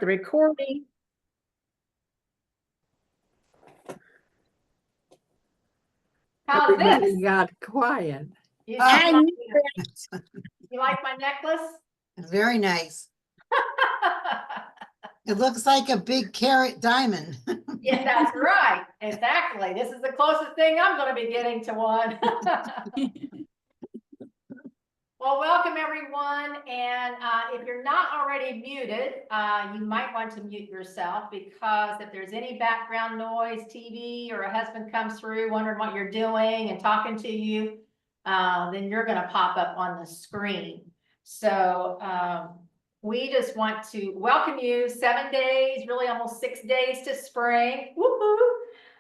the recording. How's Everybody this? got quiet. You, I like, knew that. you like my necklace? Very nice. It looks like a big carat diamond. Yeah, that's right. Exactly. This is the closest thing I'm going to be getting to one. Well, welcome everyone. And if you're not already muted, you might want to mute yourself, because if there's any background noise, TV or a husband comes through wondering what you're doing and talking to you, then you're going to pop up on the screen. So we just want to welcome you. 7 days, really almost 6 days to spring. Woohoo!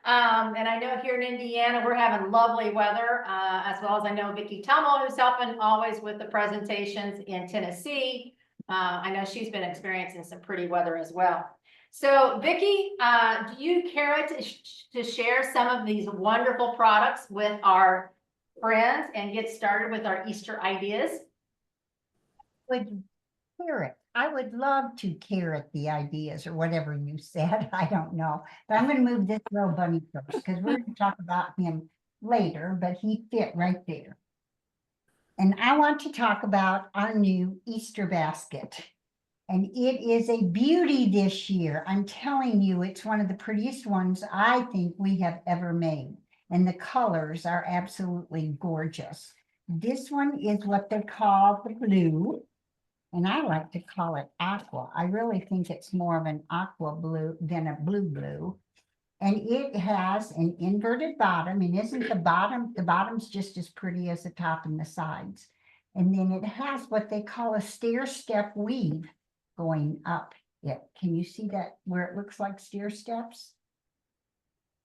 And I know here in Indiana, we're having lovely weather, as well as I know Vicki Tummel, who's helping always with the presentations in Tennessee. I know she's been experiencing some pretty weather as well. So Vicki, do you care to share some of these wonderful products with our friends and get started with our Easter ideas? Would carrot. I would love to carrot the ideas or whatever you said. I don't know. But I'm going to move this little bunny first, because we're going to talk about him later, but he fit right there. And I want to talk about our new Easter basket. And it is a beauty this year. I'm telling you, it's one of the prettiest ones I think we have ever made. And the colors are absolutely gorgeous. This one is what they call the blue. And I like to call it aqua. I really think it's more of an aqua blue than a blue. And it has an inverted bottom. And isn't the bottom's just as pretty as the top and the sides. And then it has what they call a stair step weave going up it. Can you see that where it looks like stair steps?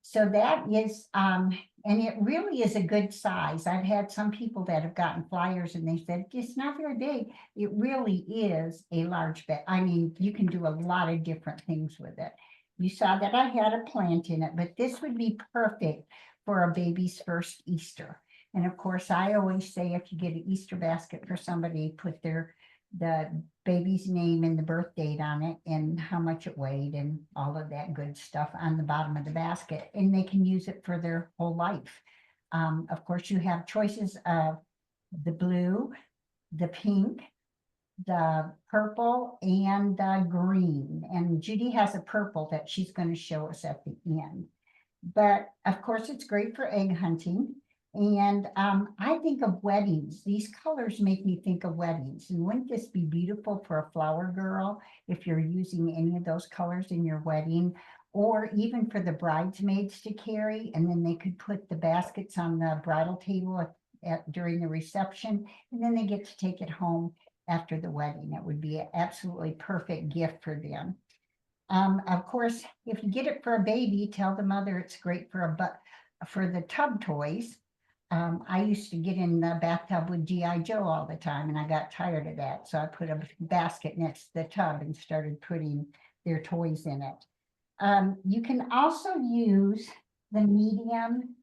So that is, and it really is a good size. I've had some people that have gotten flyers and they said, it's not very big. It really is a large bag. I mean, you can do a lot of different things with it. You saw that I had a plant in it, but this would be perfect for a baby's first Easter. And of course, I always say, if you get an Easter basket for somebody, put the baby's name and the birth date on it and how much it weighed and all of that good stuff on the bottom of the basket, and they can use it for their whole life. Of course, you have choices of the blue, the pink, the purple, and the green. And Judy has a purple that she's going to show us at the end. But of course, it's great for egg hunting. And I think of weddings. These colors make me think of weddings. And wouldn't this be beautiful for a flower girl if you're using any of those colors in your wedding, or even for the bridesmaids to carry? And then they could put the baskets on the bridal table during the reception, and then they get to take it home after the wedding. It would be an absolutely perfect gift for them. Of course, if you get it for a baby, tell the mother it's great for the tub toys. I used to get in the bathtub with G.I. Joe all the time, and I got tired of that. So I put a basket next to the tub and started putting their toys in it. You can also use the medium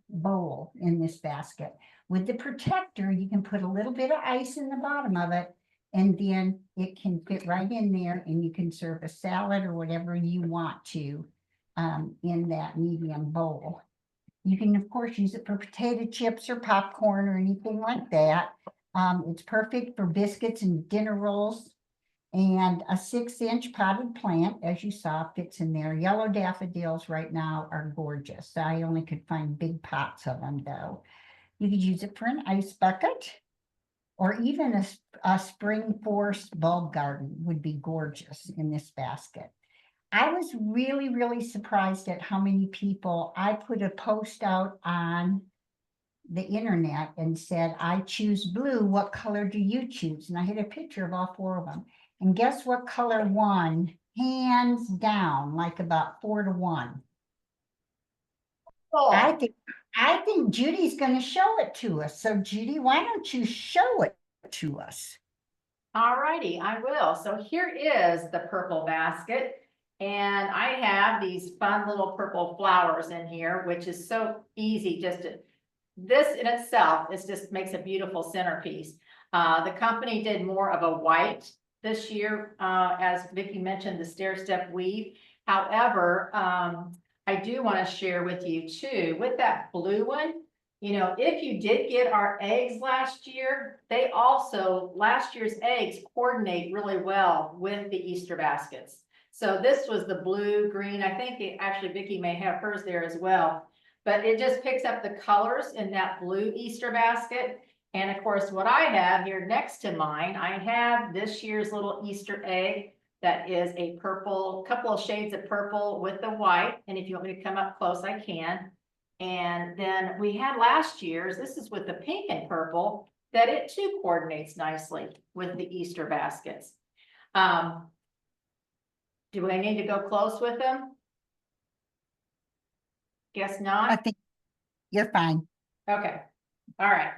bowl in this basket. With the protector, you can put a little bit of ice in the bottom of it, and then it can fit right in there, and you can serve a salad or whatever you want to in that medium bowl. You can, of course, use it for potato chips or popcorn or anything like that. It's perfect for biscuits and dinner rolls. And a 6-inch potted plant, as you saw, fits in there. Yellow daffodils right now are gorgeous. I only could find big pots of them, though. You could use it for an ice bucket, or even a spring forest bulb garden would be gorgeous in this basket. I was really, really surprised at how many people. I put a post out on the internet and said, I choose blue. What color do you choose? And I had a picture of all 4 of them. And guess what color won? Hands down, like about 4 to 1. Oh. I think Judy's going to show it to us. So Judy, why don't you show it to us? All righty, I will. So here is the purple basket. And I have these fun little purple flowers in here, which is so easy. This in itself is just makes a beautiful centerpiece. The company did more of a white this year, as Vicky mentioned, the stair step weave. However, I do want to share with you too, with that blue one, you know, if you did get our eggs last year, they also, last year's eggs coordinate really well with the Easter baskets. So this was the blue, green. I think actually Vicky may have hers there as well, but it just picks up the colors in that blue Easter basket. And of course, what I have here next to mine, I have this year's little Easter egg that is a purple, couple of shades of purple with the white. And if you want me to come up close, I can. And then we had last year's, this is with the pink and purple, that it too coordinates nicely with the Easter baskets. Do I need to go close with them? Guess I not. think you're fine. Okay, all right.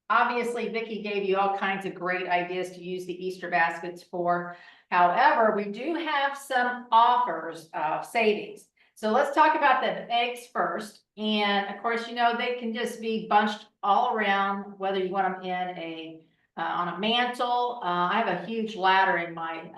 Obviously, Vicky gave you all kinds of great ideas to use the Easter baskets for. However, we do have some offers of savings. So let's talk about the eggs first. And of course, you know, they can just be bunched all around, whether you want them in a on a mantle. I have a huge ladder in my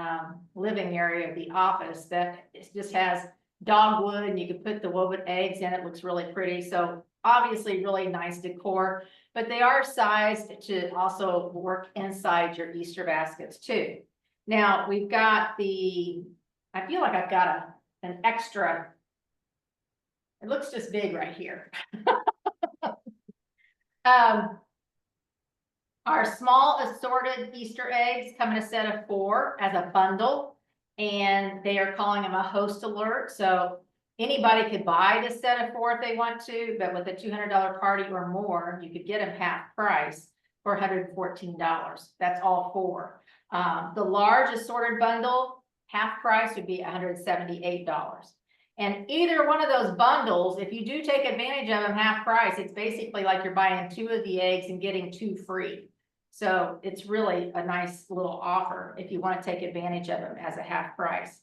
living area of the office that just has dogwood, and you can put the woven eggs in. It looks really pretty. So obviously really nice decor, but they are sized to also work inside your Easter baskets too. Now we've got the, I feel like I've got an extra, it looks just big right here. Our small assorted Easter eggs come in a set of 4 as a bundle, and they are calling them a host alert. So anybody could buy this set of 4 if they want to, but with a $200 party or more, you could get them half price for $114. That's all 4. The large assorted bundle, half price would be $178. And either one of those bundles, if you do take advantage of them half price, it's basically like you're buying 2 of the eggs and getting 2 free. So it's really a nice little offer if you want to take advantage of them as a half price.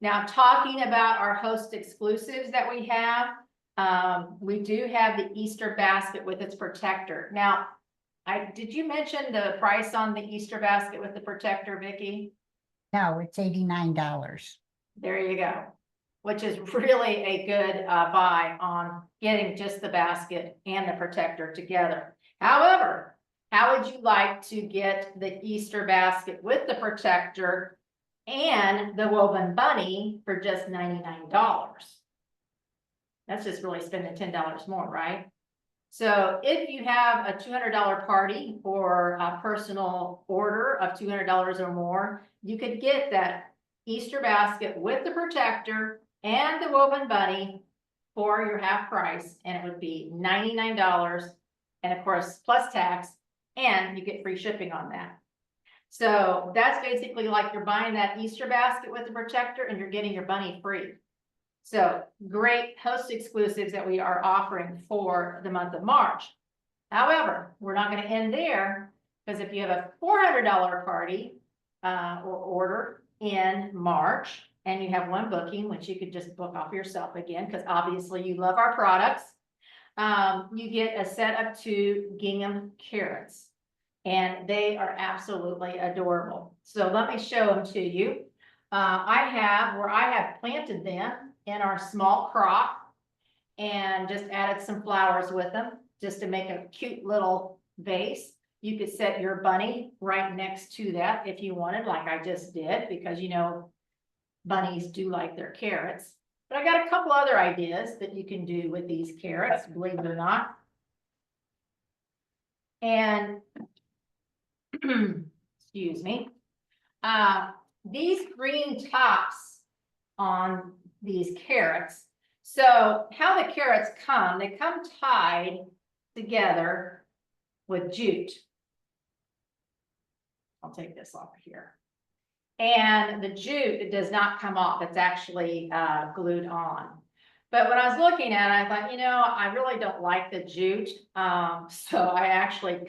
Now, talking about our host exclusives that we have, we do have the Easter basket with its protector. Now, did you mention the price on the Easter basket with the protector, Vicky? No, it's $89. There you go, which is really a good buy on getting just the basket and the protector together. However, how would you like to get the Easter basket with the protector and the woven bunny for just $99? That's just really spending $10 more, right? So if you have a $200 party or a personal order of $200 or more, you could get that Easter basket with the protector and the woven bunny for your half price, and it would be $99, and of course plus tax, and you get free shipping on that. So that's basically like you're buying that Easter basket with the protector and you're getting your bunny free. So great host exclusives that we are offering for the month of March. However, we're not going to end there, because if you have a $400 party or order in March, and you have 1 booking, which you could just book off yourself again, because obviously you love our products, you get a set of 2 gingham carrots, and they are absolutely adorable. So let me show them to you. I have planted them in our small crock and just added some flowers with them just to make a cute little vase. You could set your bunny right next to that if you wanted, like I just did, because you know bunnies do like their carrots. But I got a couple other ideas that you can do with these carrots, believe it or not. And excuse me, these green tops on these carrots. So how the carrots come, they come tied together with jute. I'll take this off here. And the jute, it does not come off. It's actually glued on. But when I was looking at it, I thought, you know, I really don't like the jute. So I actually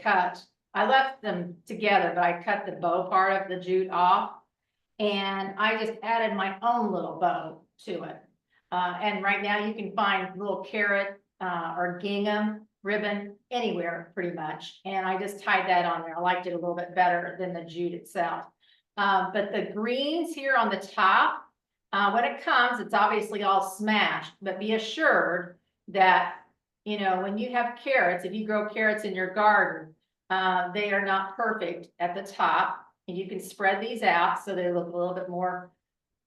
I left them together, but I cut the bow part of the jute off. And I just added my own little bow to it. And right now you can find little carrot or gingham ribbon anywhere pretty much. And I just tied that on there. I liked it a little bit better than the jute itself. But the greens here on the top, when it comes, it's obviously all smashed, but be assured that, you know, when you have carrots, if you grow carrots in your garden, they are not perfect at the top. And you can spread these out so they look a little bit more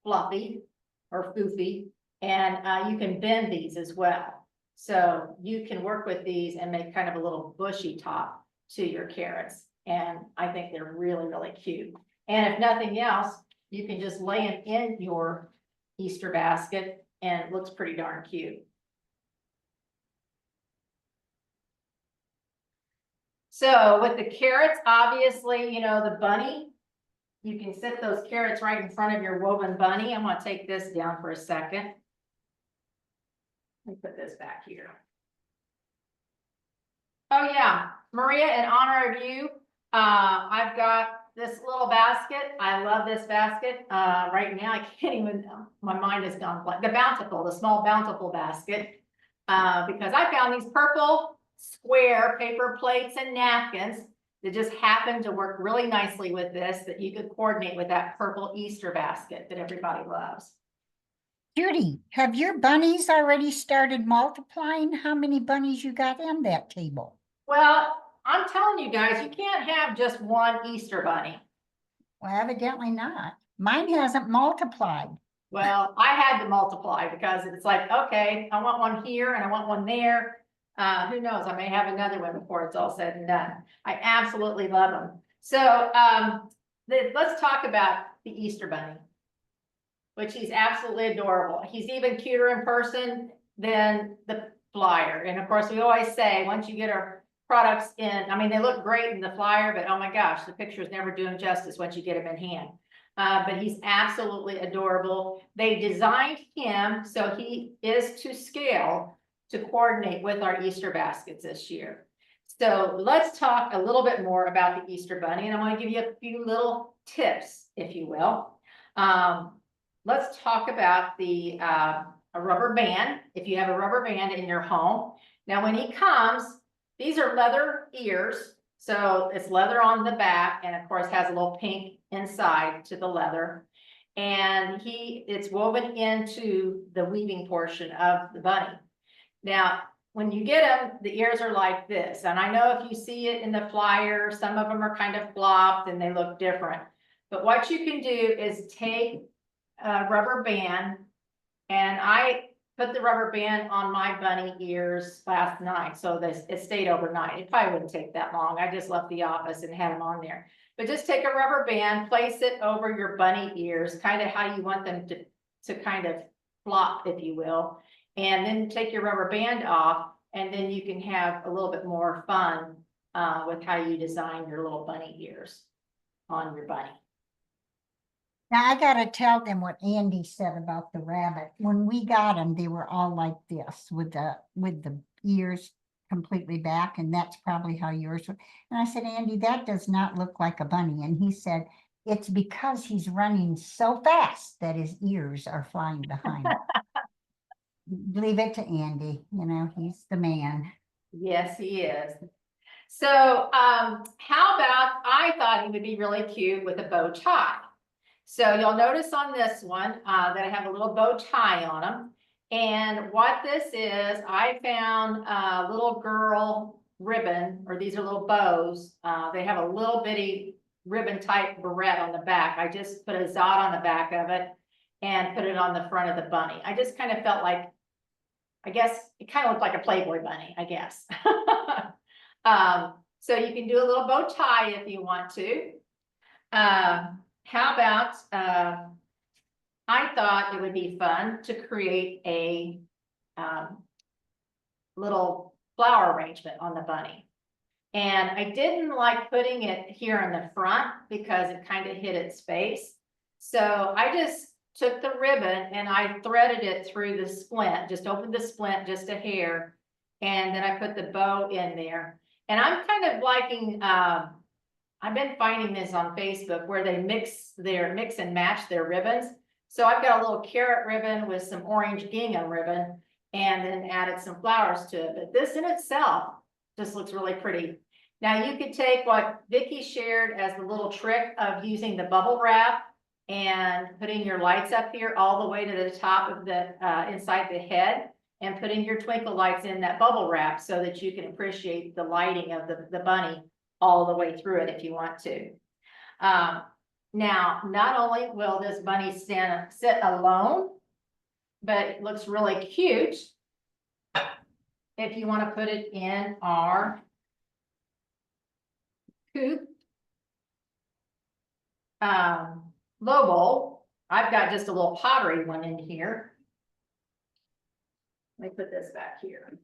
fluffy or foofy. And you can bend these as well. So you can work with these and make kind of a little bushy top to your carrots. And I think they're really, really cute. And if nothing else, you can just lay them in your Easter basket and it looks pretty darn cute. So with the carrots, obviously, you know, the bunny, you can set those carrots right in front of your woven bunny. I'm going to take this down for a second. Let me put this back here. Oh yeah, Maria, in honor of you, I've got this little basket. I love this basket. Right now, I can't even, my mind has gone blank. The Bountiful, the small Bountiful basket. Because I found these purple square paper plates and napkins that just happen to work really nicely with this, that you could coordinate with that purple Easter basket that everybody loves. Judy, have your bunnies already started multiplying? How many bunnies you got on that table? Well, I'm telling you guys, you can't have just one Easter bunny. Well, evidently not. Mine hasn't multiplied. Well, I had to multiply because it's like, okay, I want one here and I want one there. Who knows? I may have another one before it's all said and done. I absolutely love them. So let's talk about the Easter bunny, which he's absolutely adorable. He's even cuter in person than the flyer. And of course, we always say, once you get our products in, I mean, they look great in the flyer, but oh my gosh, the pictures never do him justice once you get him in hand. But he's absolutely adorable. They designed him so he is to scale to coordinate with our Easter baskets this year. So let's talk a little bit more about the Easter bunny, and I want to give you a few little tips, if you will. Let's talk about the a rubber band. If you have a rubber band in your home, now when he comes, these are leather ears, so it's leather on the back, and of course has a little pink inside to the leather, and it's woven into the weaving portion of the bunny. Now, when you get them, the ears are like this, and I know if you see it in the flyer, some of them are kind of flopped and they look different. But what you can do is take a rubber band, and I put the rubber band on my bunny ears last night, so it stayed overnight. It probably wouldn't take that long. I just left the office and had them on there. But just take a rubber band, place it over your bunny ears, kind of how you want them to kind of flop, if you will. And then take your rubber band off, and then you can have a little bit more fun with how you design your little bunny ears on your bunny. Now, I gotta tell them what Andy said about the rabbit. When we got them, they were all like this with the ears completely back, and that's probably how yours were. And I said, Andy, that does not look like a bunny. And he said, it's because he's running so fast that his ears are flying behind. Leave it to Andy, you know, he's the man. Yes, he is. So how about, I thought he would be really cute with a bow tie. So you'll notice on this one that I have a little bow tie on them. And what this is, I found a little girl ribbon, or these are little bows. They have a little bitty ribbon type barrette on the back. I just put a Zod on the back of it and put it on the front of the bunny. I just kind of felt like, I guess it kind of looked like a Playboy bunny, I guess. So you can do a little bow tie if you want to. How about, I thought it would be fun to create a little flower arrangement on the bunny. And I didn't like putting it here in the front because it kind of hid its face. So I just took the ribbon and I threaded it through the splint, just opened the splint just a hair, and then I put the bow in there. And I'm kind of liking, I've been finding this on Facebook where they mix and match their ribbons. So I've got a little carrot ribbon with some orange gingham ribbon, and then added some flowers to it. But this in itself just looks really pretty. Now you could take what Vicky shared as the little trick of using the bubble wrap and putting your lights up here all the way to the top of the, inside the head, and putting your twinkle lights in that bubble wrap so that you can appreciate the lighting of the bunny all the way through it if you want to. Now, not only will this bunny sit alone, but it looks really cute if you want to put it in our coop. Low bowl. I've got just a little pottery one in here. Let me put this back here.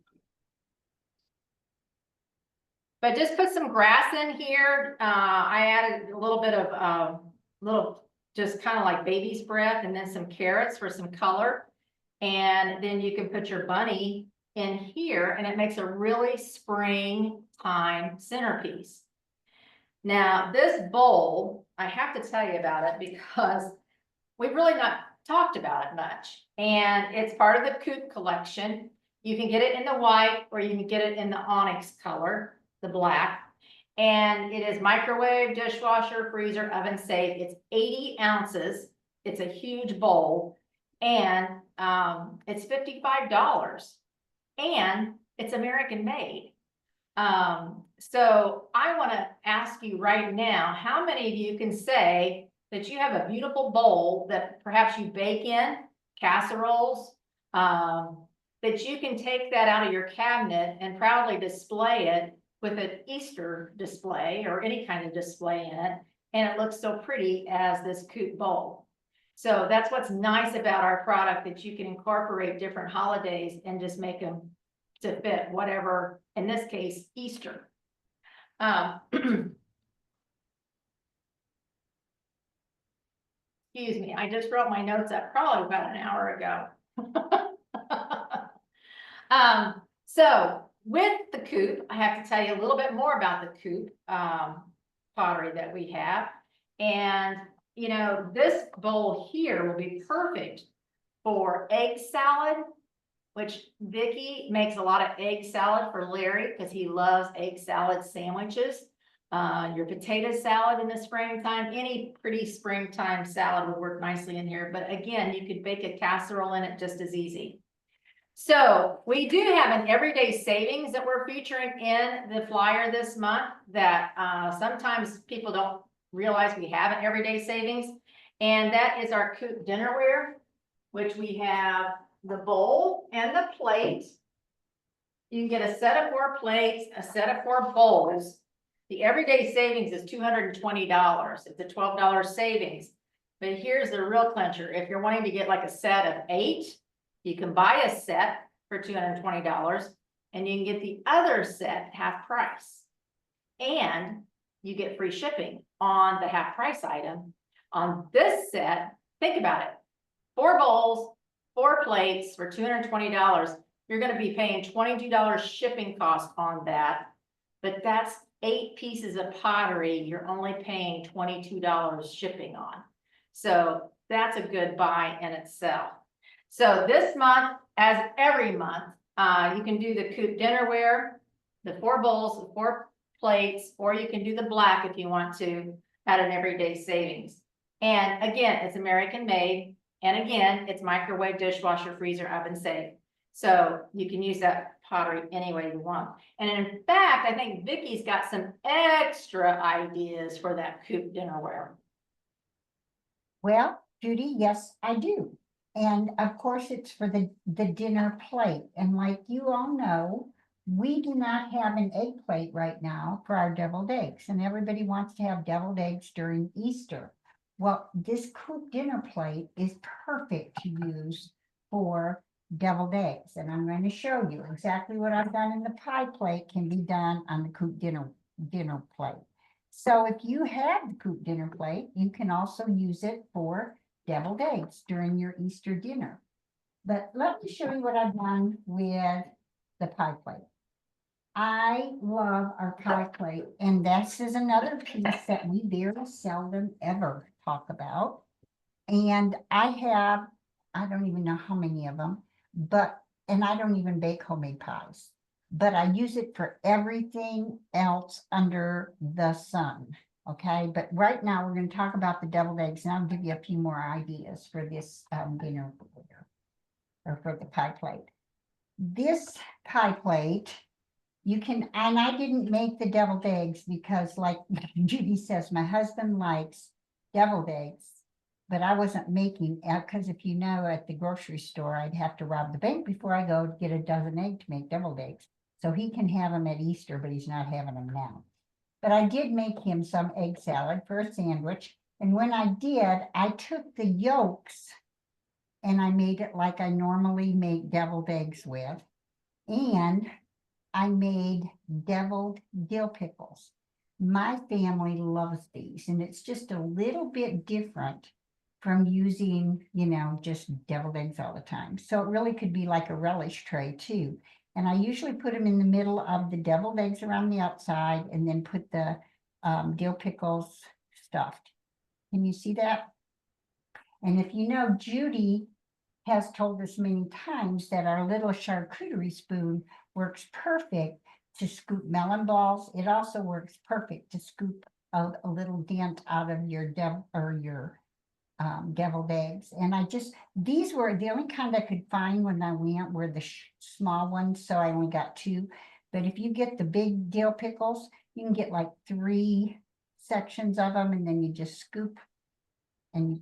But just put some grass in here. I added a little bit of just kind of like baby's breath, and then some carrots for some color. And then you can put your bunny in here, and it makes a really springtime centerpiece. Now, this bowl, I have to tell you about it because we've really not talked about it much. And it's part of the Coop collection. You can get it in the white, or you can get it in the onyx color, the black. And it is microwave, dishwasher, freezer, oven safe. It's 80 ounces. It's a huge bowl. And it's $55. And it's American made. So I want to ask you right now, how many of you can say that you have a beautiful bowl that perhaps you bake in, casseroles, that you can take that out of your cabinet and proudly display it with an Easter display or any kind of display in it, and it looks so pretty as this Coop bowl. So that's what's nice about our product, that you can incorporate different holidays and just make them to fit whatever, in this case, Easter. Excuse me, I just wrote my notes up probably about an hour ago. So with the Coop, I have to tell you a little bit more about the Coop pottery that we have. And, you know, this bowl here will be perfect for egg salad, which Vicky makes a lot of egg salad for Larry because he loves egg salad sandwiches. Your potato salad in the springtime, any pretty springtime salad would work nicely in here. But again, you could bake a casserole in it just as easy. So we do have an everyday savings that we're featuring in the flyer this month that sometimes people don't realize we have an everyday savings. And that is our Coop dinnerware, which we have the bowl and the plate. You can get a set of 4 plates, a set of 4 bowls. The everyday savings is $220. It's a $12 savings. But here's the real clincher. If you're wanting to get like a set of 8, you can buy a set for $220, and you can get the other set half price. And you get free shipping on the half price item. On this set, think about it. 4 bowls, 4 plates for $220. You're going to be paying $22 shipping cost on that. But that's 8 pieces of pottery you're only paying $22 shipping on. So that's a good buy in itself. So this month, as every month, you can do the Coop dinnerware, the 4 bowls, the 4 plates, or you can do the black if you want to at an everyday savings. And again, it's American made. And again, it's microwave, dishwasher, freezer, oven safe. So you can use that pottery any way you want. And in fact, I think Vicky's got some extra ideas for that Coop dinnerware. Well, Judy, yes, I do. And of course, it's for the dinner plate. And like you all know, we do not have an egg plate right now for our deviled eggs. And everybody wants to have deviled eggs during Easter. Well, this Coop dinner plate is perfect to use for deviled eggs. And I'm going to show you exactly what I've done in the pie plate can be done on the Coop dinner plate. So if you have the Coop dinner plate, you can also use it for deviled eggs during your Easter dinner. But let me show you what I've done with the pie plate. I love our pie plate, and this is another piece that we very seldom ever talk about. And I don't even know how many of them, and I don't even bake homemade pies. but I use it for everything else under the sun. Okay, but right now we're going to talk about the deviled eggs, and I'll give you a few more ideas for this dinner or for the pie plate. This pie plate, you can, and I didn't make the deviled eggs because, like Judy says, my husband likes deviled eggs, but I wasn't making, because if you know, at the grocery store, I'd have to rob the bank before I go to get a dozen eggs to make deviled eggs. So he can have them at Easter, but he's not having them now. But I did make him some egg salad for a sandwich. And when I did, I took the yolks and I made it like I normally make deviled eggs with. And I made deviled dill pickles. My family loves these, and it's just a little bit different from using, just deviled eggs all the time. So it really could be like a relish tray too. And I usually put them in the middle of the deviled eggs around the outside and then put the dill pickles stuffed. Can you see that? And if you know, Judy has told us many times that our little charcuterie spoon works perfect to scoop melon balls. It also works perfect to scoop a little dent out of your deviled eggs. And these were the only kind I could find when I went were the small ones, so I only got two. But if you get the big dill pickles, you can get like 3 sections of them, and then you just scoop and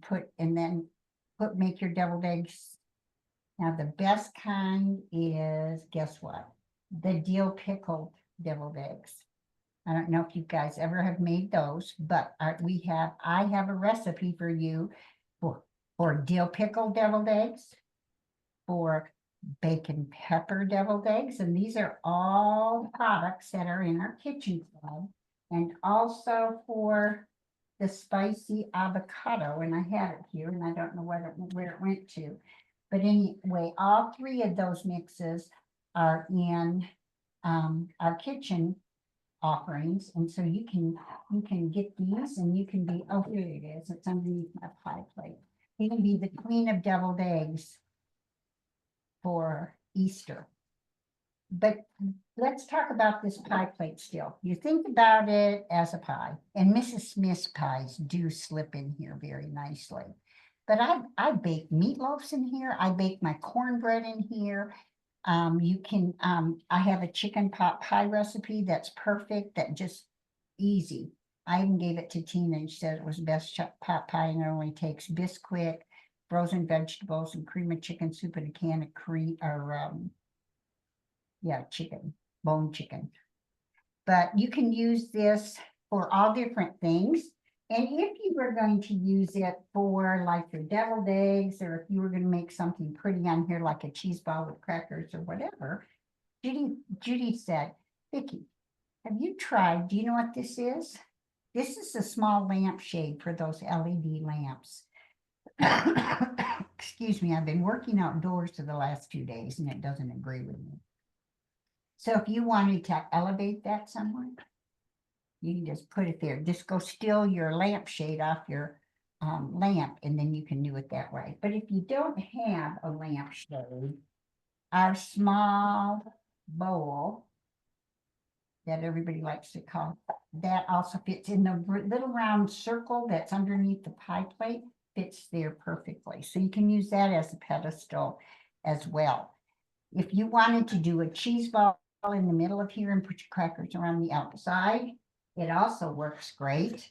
make your deviled eggs. Now, the best kind is, guess what? The dill pickled deviled eggs. I don't know if you guys ever have made those, but I have a recipe for you for dill pickled deviled eggs, for bacon pepper deviled eggs, and these are all products that are in our kitchen club, and also for the spicy avocado, and I have it here, and I don't know where it went to. But anyway, all 3 of those mixes are in our kitchen offerings. And so you can get these, and you can be, oh, here it is. It's underneath my pie plate. You can be the queen of deviled eggs for Easter. But let's talk about this pie plate still. You think about it as a pie, and Mrs. Smith's pies do slip in here very nicely. But I bake meatloaves in here. I bake my cornbread in here. I have a chicken pot pie recipe that's perfect, that just easy. I even gave it to Tina, and she said it was the best pot pie, and it only takes Bisquick, frozen vegetables, and cream of chicken soup, and a can of chicken, bone chicken. But you can use this for all different things. And if you were going to use it for like your deviled eggs, or if you were going to make something pretty on here, like a cheese ball with crackers or whatever, Judy said, Vicki, have you tried, do you know what this is? This is a small lampshade for those LED lamps. Excuse me, I've been working outdoors for the last 2 days, and it doesn't agree with me. So if you wanted to elevate that somewhere, you can just put it there. Just go steal your lampshade off your lamp, and then you can do it that way. But if you don't have a lampshade, our small bowl that everybody likes to call, that also fits in the little round circle that's underneath the pie plate, fits there perfectly. So you can use that as a pedestal as well. If you wanted to do a cheese ball in the middle of here and put your crackers around the outside, it also works great.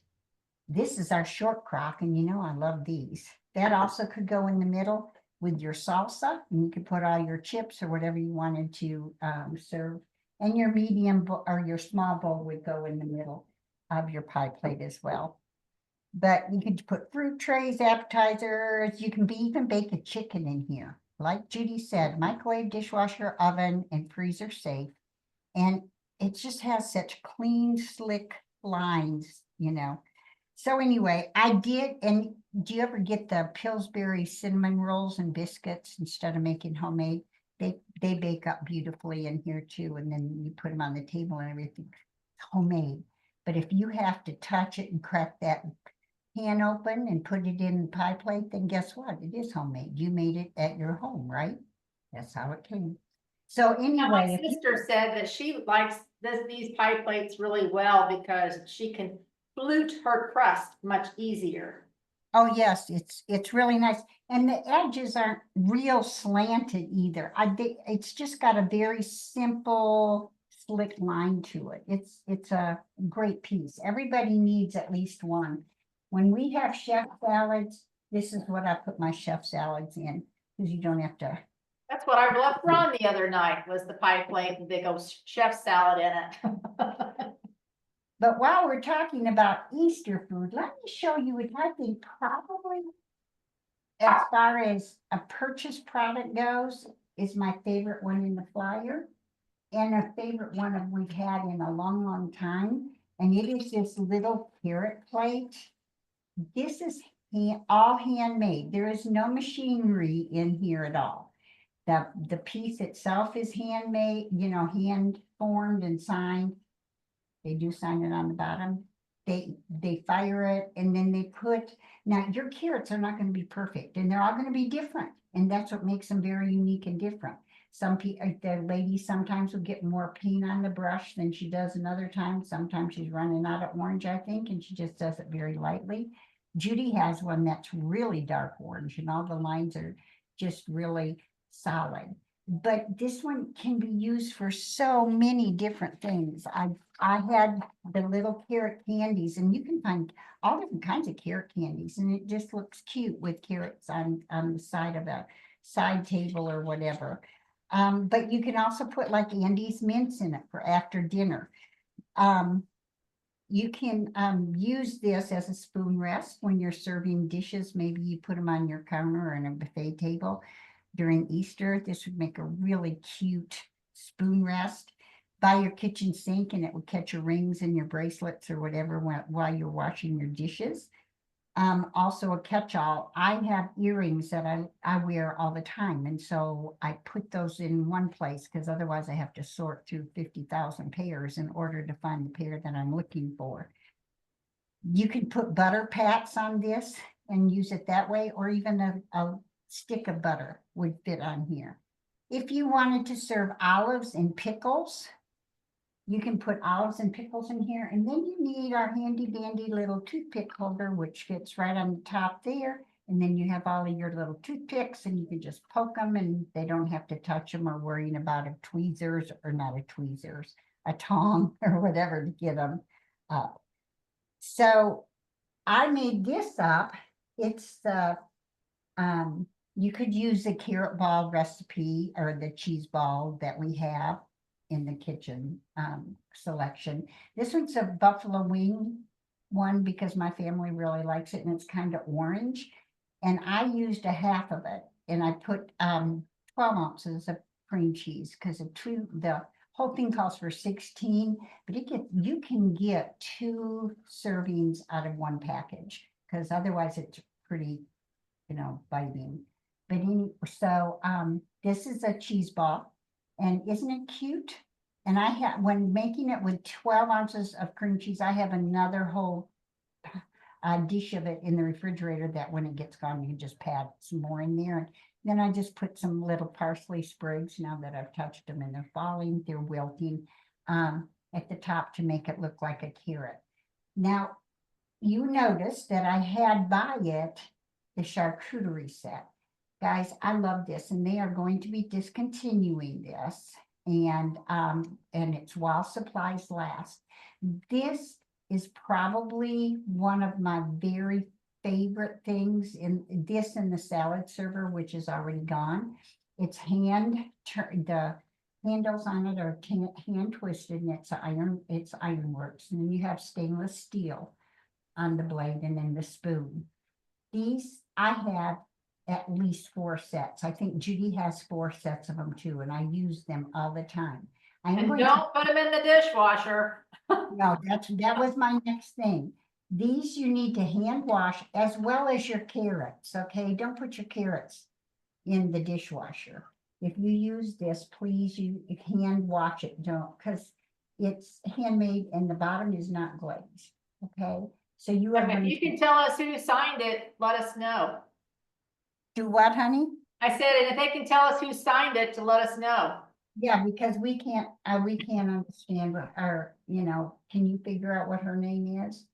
This is our short crock, and I love these. That also could go in the middle with your salsa, and you could put all your chips or whatever you wanted to serve. And your medium or your small bowl would go in the middle of your pie plate as well. But you could put fruit trays, appetizers. You can even bake a chicken in here. Like Judy said, microwave, dishwasher, oven, and freezer safe. And it just has such clean, slick lines, So anyway, I did, and do you ever get the Pillsbury cinnamon rolls and biscuits instead of making homemade? They bake up beautifully in here too, and then you put them on the table and everything. It's homemade. But if you have to touch it and crack that pan open and put it in the pie plate, then guess what? It is homemade. You made it at your home, right? That's how it came. So Now, my anyway, if you- sister said that she likes these pie plates really well because she can flute her crust much easier. oh yes, it's really nice. And the edges aren't real slanted either. It's just got a very simple slick line to it. It's a great piece. Everybody needs at least one. When we have chef salads, this is what I put my chef salads in, because you don't have to. That's what I left Ron the other night, was the pie plate and big old chef salad in it. But while we're talking about Easter food, let me show you what I think probably, as far as a purchase product goes, is my favorite one in the flyer. And a favorite one of we've had in a long, long time. And it is this little carrot plate. This is all handmade. There is no machinery in here at all. The piece itself is handmade, you know, hand formed and signed. They do sign it on the bottom. They fire it and then they put, now your carrots are not going to be perfect and they're all going to be different. And that's what makes them very unique and different. Some people, the lady sometimes will get more paint on the brush than she does another time. Sometimes she's running out of orange, I think, and she just does it very lightly. Judy has one that's really dark orange and all the lines are just really solid. But this one can be used for so many different things. I had the little carrot candies, and you can find all different kinds of carrot candies, and it just looks cute with carrots on the side of a side table or whatever. But you can also put like Andy's mints in it for after dinner. You can use this as a spoon rest when you're serving dishes. Maybe you put them on your counter or on a buffet table during Easter. This would make a really cute spoon rest by your kitchen sink, and it would catch your rings and your bracelets or whatever while you're washing your dishes. Also a catch-all. I have earrings that I wear all the time, and so I put those in one place because otherwise I have to sort through 50,000 pairs in order to find the pair that I'm looking for. You can put butter pats on this and use it that way, or even a stick of butter would fit on here. If you wanted to serve olives and pickles, you can put olives and pickles in here, and then you need our handy dandy little toothpick holder, which fits right on the top there. And then you have all of your little toothpicks, and you can just poke them, and they don't have to touch them or worrying about a tweezers, or not a tweezers, a tong or whatever to get them up. So I made this up. It's the you could use the carrot ball recipe or the cheese ball that we have in the kitchen selection. This one's a buffalo wing one because my family really likes it, and it's kind of orange. And I used a half of it, and I put 12 ounces of cream cheese because the whole thing calls for 16, but you can get 2 servings out of one package because otherwise it's pretty, you know, biting. But so this is a cheese ball, and isn't it cute? And I have, when making it with 12 ounces of cream cheese, I have another whole dish of it in the refrigerator that when it gets gone, you can just pat some more in there. And then I just put some little parsley sprigs, now that I've touched them and they're falling, they're wilting, at the top to make it look like a carrot. Now, you notice that I had by it the charcuterie set. Guys, I love this, and they are going to be discontinuing this, and it's while supplies last. This is probably one of my very favorite things in this, and the salad server, which is already gone. It's the handles on it are hand twisted, and it's ironworks, and then you have stainless steel on the blade and then the spoon. These I have at least 4 sets. I think Judy has 4 sets of them too, and I use them all the time. And don't put them in the dishwasher. No, that was my next thing. These you need to hand wash as well as your carrots, okay? Don't put your carrots in the dishwasher. If you use this, please, you hand wash it, because it's handmade and the bottom is not glazed, okay? So you are If you can tell us who signed it, let us know. do what, honey? I said, and if they can tell us who signed it, to let us know. Yeah, because we can't understand what our, can you figure out what her name is?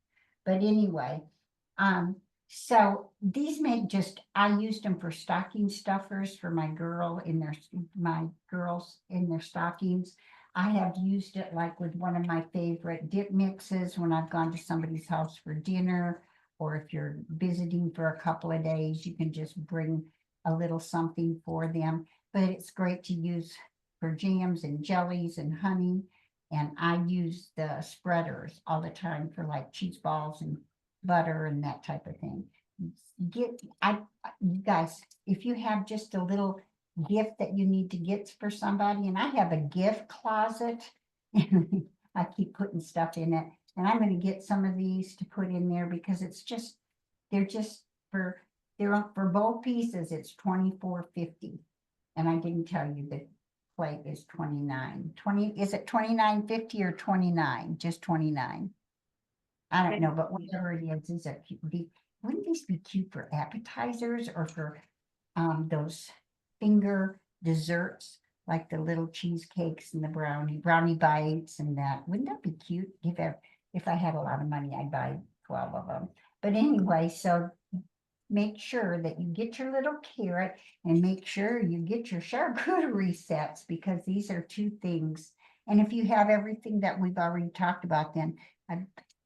But anyway, so these I used them for stocking stuffers for my girls in their stockings. I have used it like with one of my favorite dip mixes when I've gone to somebody's house for dinner, or if you're visiting for a couple of days, you can just bring a little something for them. But it's great to use for jams and jellies and honey. And I use the spreaders all the time for like cheese balls and butter and that type of thing. You guys, if you have just a little gift that you need to get for somebody, and I have a gift closet, and I keep putting stuff in it, and I'm going to get some of these to put in there because they're just for both pieces, it's $24.50. And I didn't tell you the plate is 29. 20, is it 29.50 or 29? Just 29. I don't know, but whatever it is, these are cute. Wouldn't these be cute for appetizers or for those finger desserts, like the little cheesecakes and the brownie bites and that? Wouldn't that be cute? If I had a lot of money, I'd buy 12 of them. But anyway, so make sure that you get your little carrot and make sure you get your charcuterie sets, because these are two things. And if you have everything that we've already talked about, then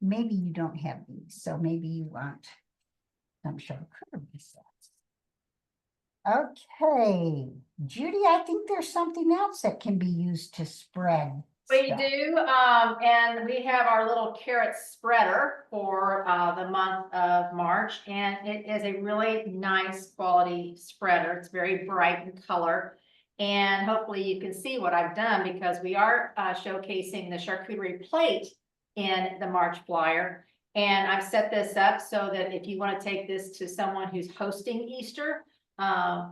maybe you don't have these. So maybe you want some charcuterie sets. Okay, Judy, I think there's something else that can be used to spread We stuff. do, and we have our little carrot spreader for the month of March, and it is a really nice quality spreader. It's very bright in color, and hopefully you can see what I've done, because we are showcasing the charcuterie plate in the March flyer. And I've set this up so that if you want to take this to someone who's hosting Easter,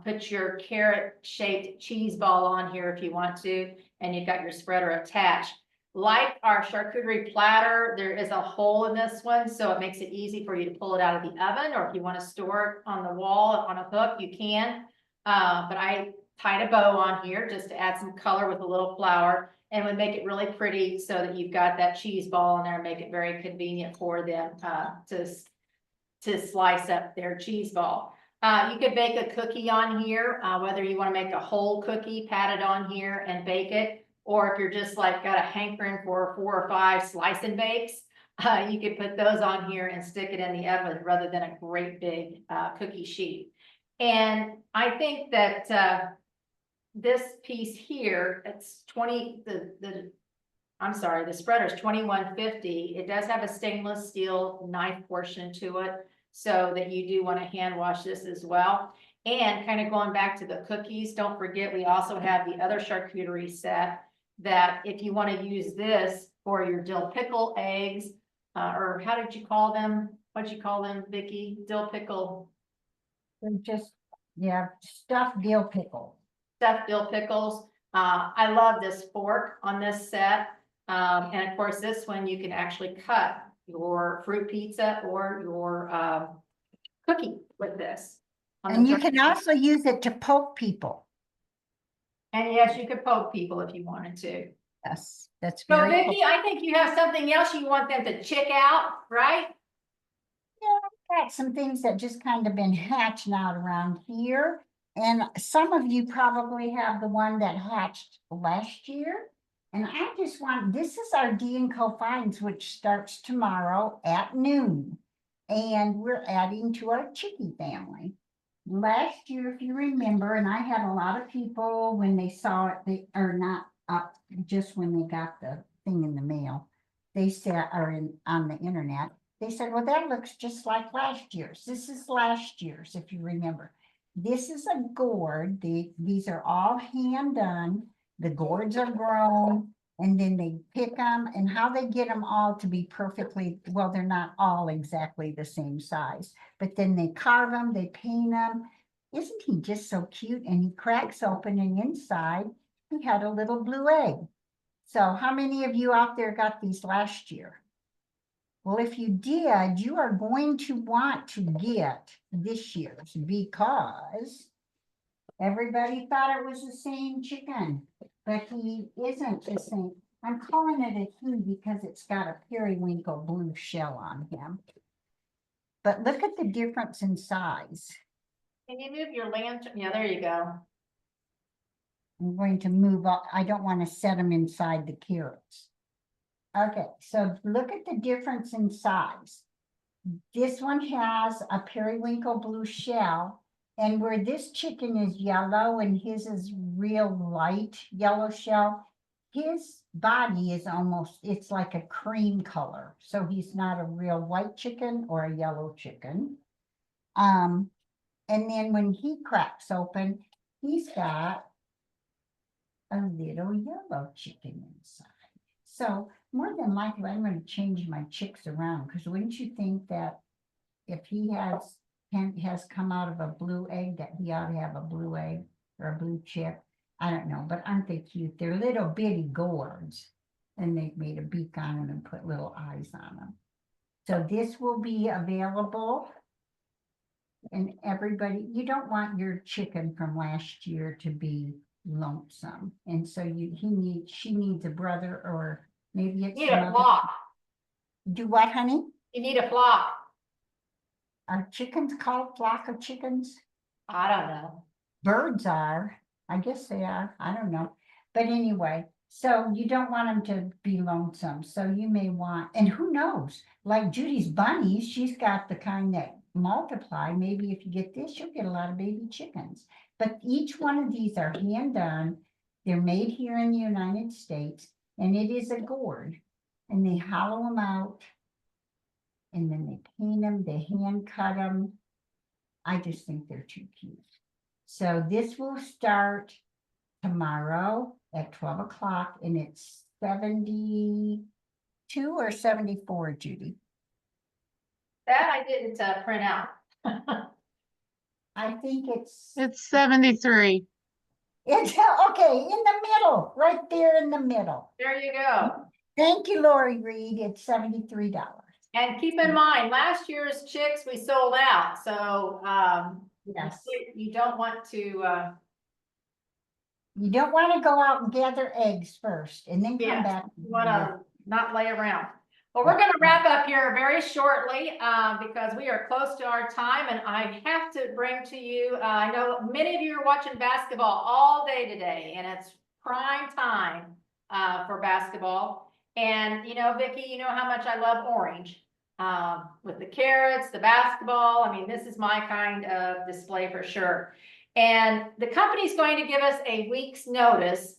put your carrot-shaped cheese ball on here if you want to, and you've got your spreader attached. Like our charcuterie platter, there is a hole in this one, so it makes it easy for you to pull it out of the oven, or if you want to store it on the wall on a hook, you can. But I tied a bow on here just to add some color with a little flower, and would make it really pretty so that you've got that cheese ball in there and make it very convenient for them to slice up their cheese ball. You could bake a cookie on here, whether you want to make a whole cookie, pat it on here and bake it, or if you're just like got a hankering for 4 or 5 slice and bakes, you could put those on here and stick it in the oven rather than a great big cookie sheet. And I think that this piece here, it's 20, I'm sorry, the spreader is $21.50. It does have a stainless steel knife portion to it, so that you do want to hand wash this as well. And kind of going back to the cookies, don't forget, we also have the other charcuterie set that if you want to use this for your dill pickle eggs, or how did you call them? What'd you call them, Vicki? Dill pickle. They're just, yeah, stuffed dill pickle. Stuffed dill pickles. I love this fork on this set. And of course, this one you can actually cut your fruit pizza or your cookie with this. And you can also use it to poke people. And yes, you could poke people if you wanted to. Yes, that's So very Vicki, I think you have something else you want them to check out, right? Yeah, I've got some things that just kind of been hatching out around here. And some of you probably have the one that hatched last year. And I just want, this is our D&Co Finds, which starts tomorrow at noon. And we're adding to our chickie family. Last year, if you remember, and I had a lot of people when they saw it, they are not up just when they got the thing in the mail. They said, or on the internet, they said, well, that looks just like last year's. This is last year's, if you remember. This is a gourd. These are all hand done. The gourds are grown, and then they pick them, and how they get them all to be perfectly, well, they're not all exactly the same size, but then they carve them, they paint them. Isn't he just so cute? And he cracks open, and inside he had a little blue egg. So how many of you out there got these last year? Well, if you did, you are going to want to get this year's, because Everybody thought it was the same chicken, but he isn't the same. I'm calling it a he because it's got a periwinkle blue shell on him. But look at the difference in size. Can you move your lantern? Yeah, there you go. I'm going to move up. I don't want to set them inside the carrots. Okay, so look at the difference in size. This one has a periwinkle blue shell, and where this chicken is yellow and his is real light yellow shell, his body is almost, it's like a cream color. So he's not a real white chicken or a yellow chicken. And then when he cracks open, he's got a little yellow chicken inside. So more than likely, I'm going to change my chicks around, because wouldn't you think that if he has come out of a blue egg, that he ought to have a blue egg or a blue chick? I don't know, but aren't they cute? They're little bitty gourds, and they've made a beak on them and put little eyes on them. So this will be available. And everybody, you don't want your chicken from last year to be lonesome. And so she needs a brother, or maybe it's You need a flock. Do what, honey? You need a flock. Are chickens called flock of chickens? I don't know. Birds are. I guess they are. I don't know. But anyway, so you don't want them to be lonesome. So you may want, and who knows, like Judy's bunnies, she's got the kind that multiply. Maybe if you get this, you'll get a lot of baby chickens. But each one of these are hand done. They're made here in the United States, and it is a gourd. And they hollow them out, and then they paint them, they hand cut them. I just think they're too cute. So this will start tomorrow at 12 o'clock, and it's 72 or 74, Judy? That I didn't print out. I think it's 73. okay, in the middle, right there in the middle. There you go. Thank you, Lori Reed. It's $73. And keep in mind, last year's chicks we sold out, so Yes. you don't want to You don't want to go out and gather eggs first and then come Yes, back. you want to not lay around. Well, we're going to wrap up here very shortly because we are close to our time, and I have to bring to you, I know many of you are watching basketball all day today, and it's prime time for basketball. And, you know, Vicki, you know how much I love orange with the carrots, the basketball. I mean, this is my kind of display for sure. And the company's going to give us a week's notice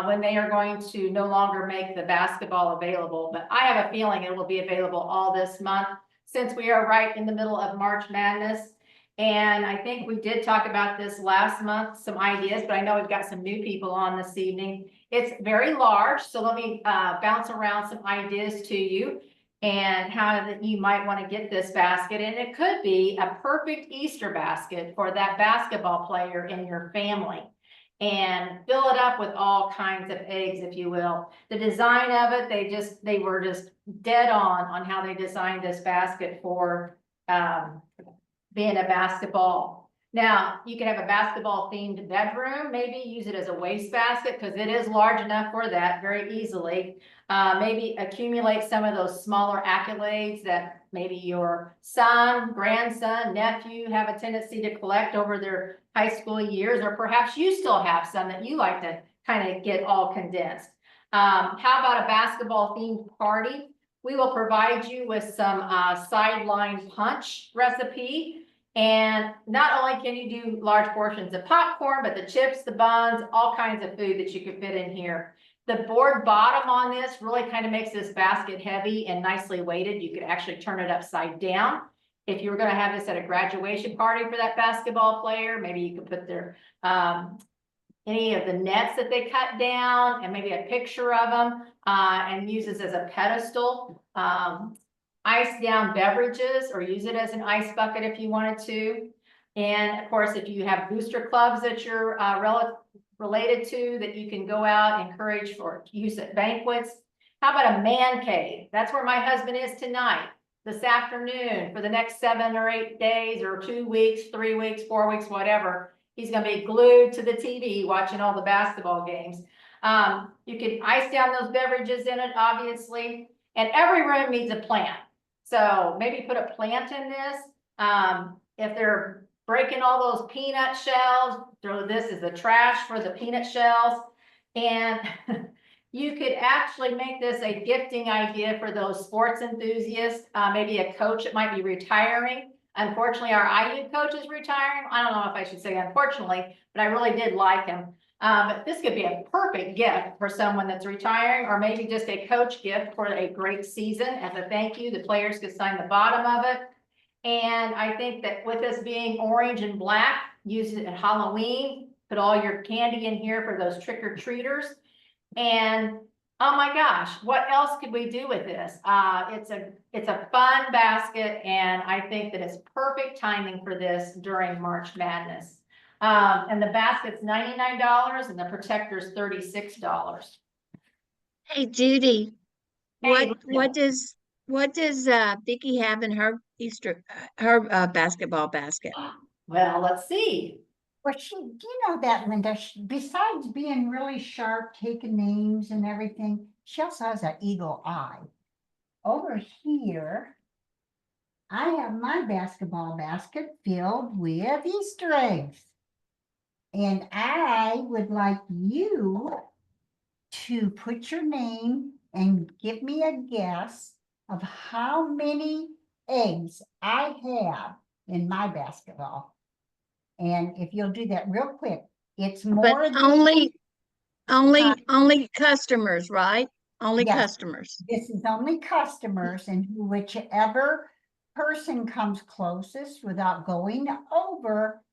when they are going to no longer make the basketball available. But I have a feeling it will be available all this month, since we are right in the middle of March Madness. And I think we did talk about this last month, some ideas, but I know we've got some new people on this evening. It's very large, so let me bounce around some ideas to you and how you might want to get this basket. And it could be a perfect Easter basket for that basketball player in your family. And fill it up with all kinds of eggs, if you will. The design of it, they were just dead on how they designed this basket for being a basketball. Now, you can have a basketball themed bedroom, maybe use it as a wastebasket because it is large enough for that very easily. Maybe accumulate some of those smaller accolades that maybe your son, grandson, nephew have a tendency to collect over their high school years, or perhaps you still have some that you like to kind of get all condensed. How about a basketball themed party? We will provide you with some sideline punch recipe. And not only can you do large portions of popcorn, but the chips, the buns, all kinds of food that you could fit in here. The board bottom on this really kind of makes this basket heavy and nicely weighted. You could actually turn it upside down. If you were going to have this at a graduation party for that basketball player, maybe you could put their any of the nets that they cut down and maybe a picture of them and use this as a pedestal. Ice down beverages, or use it as an ice bucket if you wanted to. And of course, if you have booster clubs that you're related to, that you can go out and encourage for use at banquets. How about a man cave? That's where my husband is tonight, this afternoon, for the next 7 or 8 days, or 2 weeks, 3 weeks, 4 weeks, whatever. He's gonna be glued to the TV watching all the basketball games. You can ice down those beverages in it, obviously, and every room needs a plant. So maybe put a plant in this. If they're breaking all those peanut shells, throw this as the trash for the peanut shells. And you could actually make this a gifting idea for those sports enthusiasts, maybe a coach that might be retiring. Unfortunately, our IU coach is retiring. I don't know if I should say unfortunately, but I really did like him. But this could be a perfect gift for someone that's retiring, or maybe just a coach gift for a great season. As a thank you, the players could sign the bottom of it. And I think that with this being orange and black, use it at Halloween, put all your candy in here for those trick-or-treaters. And oh my gosh, what else could we do with this? It's a fun basket, and I think that it's perfect timing for this during March Madness. And the basket's $99 and the protector's $36. Hey Judy, Hey, what does Vicky have in her basketball basket? well, let's see. Well, do you know that, Linda, besides being really sharp, taking names and everything, she also has an eagle eye. Over here, I have my basketball basket filled with Easter eggs. And I would like you to put your name and give me a guess of how many eggs I have in my basketball. And if you'll do that real quick, it's more But than only customers, right? Only Yes. customers. this is only customers, and whichever person comes closest without going over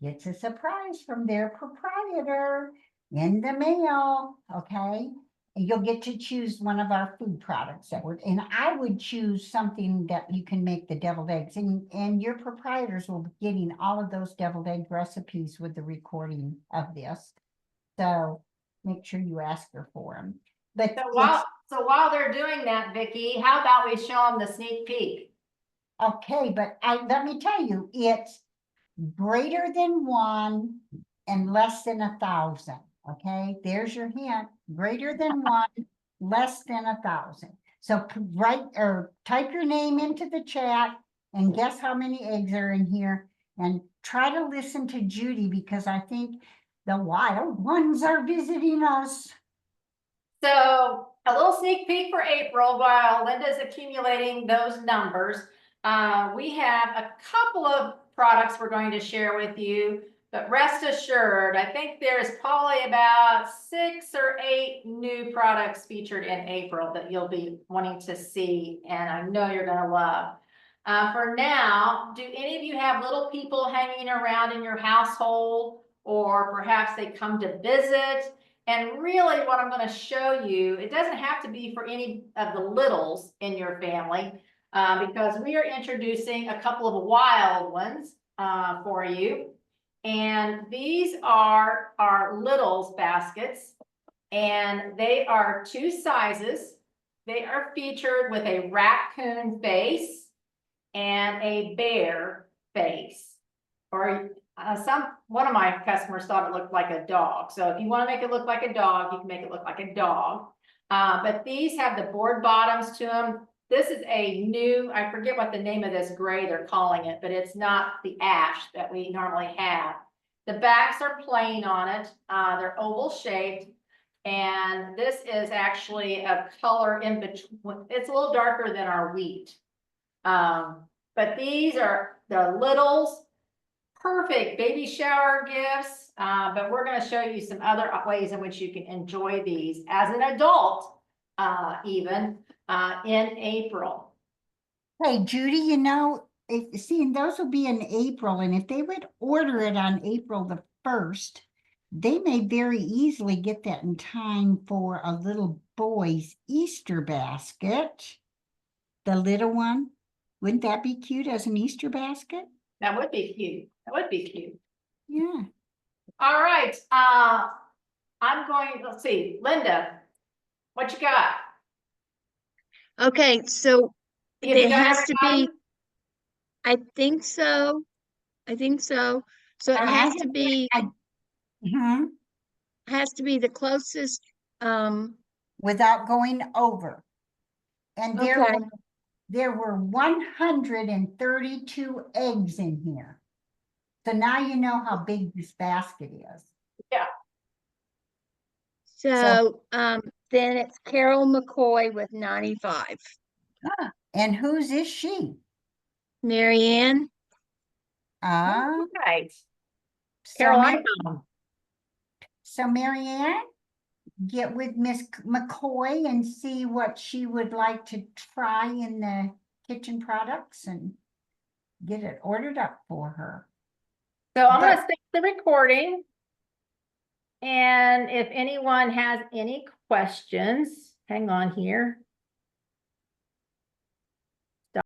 gets a surprise from their proprietor in the mail. Okay. And you'll get to choose one of our food products and I would choose something that you can make the deviled eggs, and your proprietors will be getting all of those deviled egg recipes with the recording of this. So make sure you ask her for them. But So while they're doing that, Vicky, how about we show them the sneak peek? okay, but let me tell you, it's greater than 1 and less than 1,000. Okay, there's your hint. Greater than 1, less than 1,000. So write or type your name into the chat and guess how many eggs are in here, and try to listen to Judy, because I think the wild ones are visiting us. So a little sneak peek for April while Linda's accumulating those numbers. We have a couple of products we're going to share with you, but rest assured, I think there's probably about 6 or 8 new products featured in April that you'll be wanting to see, and I know you're going to love. For now, do any of you have little people hanging around in your household, or perhaps they come to visit? And really what I'm going to show you, it doesn't have to be for any of the littles in your family, because we are introducing a couple of wild ones for you. And these are our littles baskets, and they are 2 sizes. They are featured with a raccoon face and a bear face, or one of my customers thought it looked like a dog. So if you want to make it look like a dog, you can make it look like a dog. But these have the board bottoms to them. This is a new, I forget what the name of this gray they're calling it, but it's not the ash that we normally have. The backs are plain on it. They're oval shaped. And this is actually a color in between. It's a little darker than our wheat. But these are the littles. Perfect baby shower gifts, but we're going to show you some other ways in which you can enjoy these as an adult, even in April. Hey, Judy, seeing those will be in April, and if they would order it on April the 1st, they may very easily get that in time for a little boy's Easter basket. The little one, wouldn't that be cute as an Easter basket? That would be cute. That would be cute. Yeah. All right. Let's see, Linda, what you got? Okay, so You it got has to be, everybody? I think so. So it I has have to be, Mhm. the closest, Without going over. And okay. there were 132 eggs in here. So now you know how big this basket is. So, then it's Carol McCoy with 95. And whose is she? Marianne, Ah, Right. so Carol, Mar- I found. so Marianne, get with Miss McCoy and see what she would like to try in the kitchen products and get it ordered up for her. So I'm gonna But- stop the recording. And if anyone has any questions, hang on here.